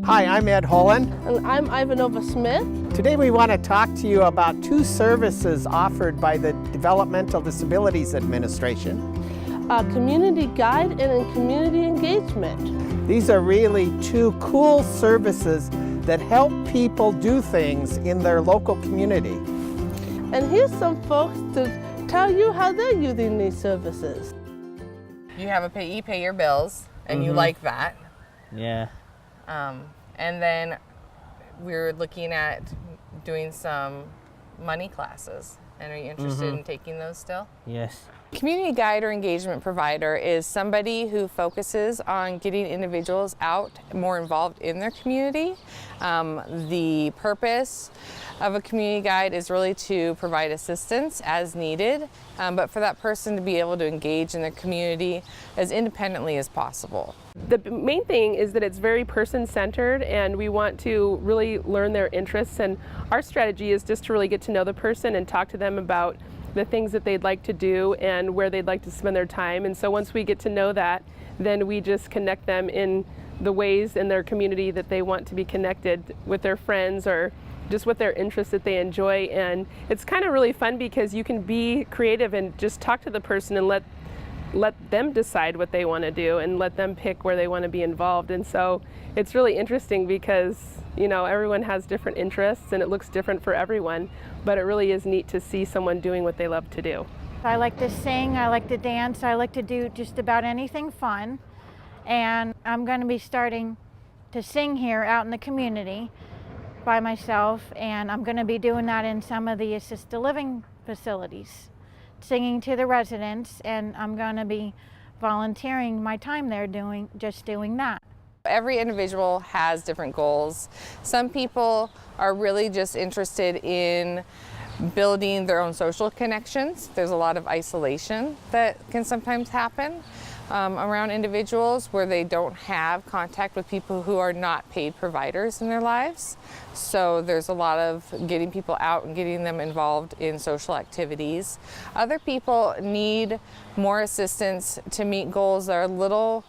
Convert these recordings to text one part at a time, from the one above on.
Hi, I'm Ed Holland. And I'm Ivanova Smith. Today we want to talk to you about two services offered by the Developmental Disabilities Administration. A community guide and a community engagement. These are really two cool services that help people do things in their local community. And here's some folks to tell you how they're using these services. You have a pay your bills, and you like that. Yeah. And then we're looking at doing some money classes. And are you interested in taking those still? Yes. Community guide or engagement provider is somebody who focuses on getting individuals out more involved in their community. The purpose of a community guide is really to provide assistance as needed, but for that person to be able to engage in their community as independently as possible. The main thing is that it's very person-centered, and we want to really learn their interests, and our strategy is just to really get to know the person and talk to them about the things that they'd like to do and where they'd like to spend their time. And so once we get to know that, then we just connect them in the ways in their community that they want to be connected with their friends or just with their interests that they enjoy. And it's kind of really fun because you can be creative and just talk to the person and let them decide what they want to do and let them pick where they want to be involved. And so it's really interesting because, you know, everyone has different interests and it looks different for everyone, but it really is neat to see someone doing what they love to do. I like to sing, I like to dance, I like to do just about anything fun. And I'm going to be starting to sing here out in the community by myself, and I'm going to be doing that in some of the assisted living facilities, singing to the residents, and I'm going to be volunteering my time there doing that. Every individual has different goals. Some people are really just interested in building their own social connections. There's a lot of isolation that can sometimes happen around individuals where they don't have contact with people who are not paid providers in their lives. So there's a lot of getting people out and getting them involved in social activities. Other people need more assistance to meet goals that are a little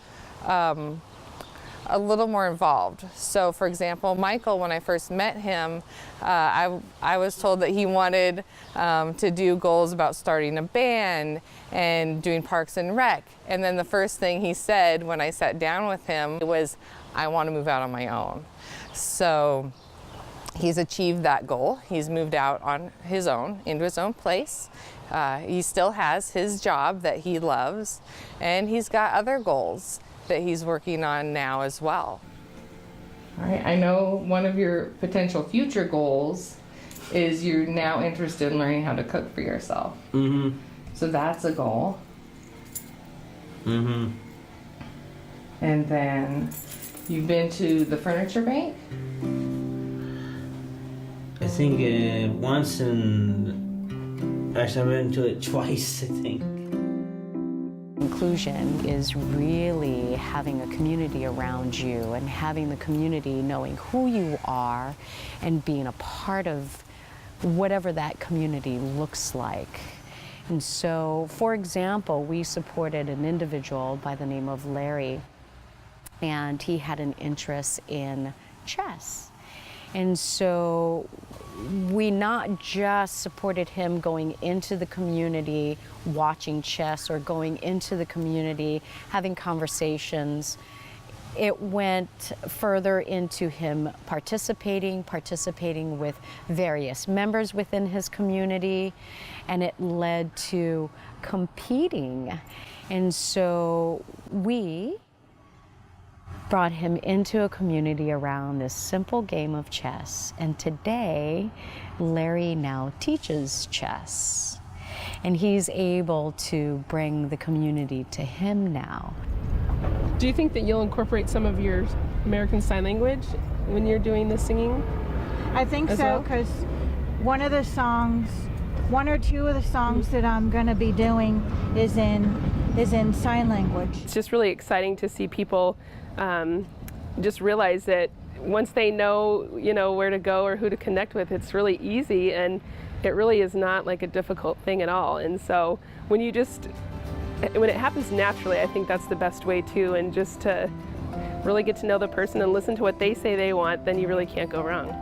more involved. So for example, Michael, when I first met him, I was told that he wanted to do goals about starting a band and doing Parks and Rec. And then the first thing he said when I sat down with him was, I want to move out on my own. So he's achieved that goal. He's moved out on his own, into his own place. He still has his job that he loves, and he's got other goals that he's working on now as well. All right, I know one of your potential future goals is you're now interested in learning how to cook for yourself. So that's a goal. And then you've been to the furniture bank? I think once, and actually I've been to it twice, I think. Inclusion is really having a community around you and having the community knowing who you are and being a part of whatever that community looks like. And so, for example, we supported an individual by the name of Larry, and he had an interest in chess. And so we not just supported him going into the community, watching chess, or going into the community, having conversations. It went further into him participating with various members within his community, and it led to competing. And so we brought him into a community around this simple game of chess. And today, Larry now teaches chess. And he's able to bring the community to him now. Do you think that you'll incorporate some of your American Sign Language when you're doing the singing? I think so, because one or two of the songs that I'm going to be doing is in sign language. It's just really exciting to see people just realize that once they know, where to go or who to connect with, it's really easy, and it really is not like a difficult thing at all. And so when it happens naturally, I think that's the best way too, and just to really get to know the person and listen to what they say they want, then you really can't go wrong.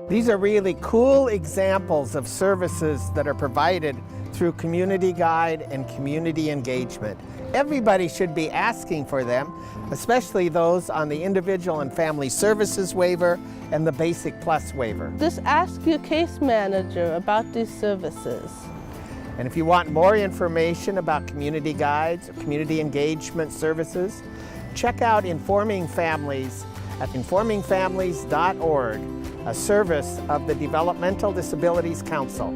These are really cool examples of services that are provided through Community Guide and community engagement. Everybody should be asking for them, especially those on the Individual and Family Services waiver and the Basic Plus waiver. Just ask your case manager about these services. And if you want more information about community guides or community engagement services, check out Informing Families at informingfamilies.org, a service of the Developmental Disabilities Council.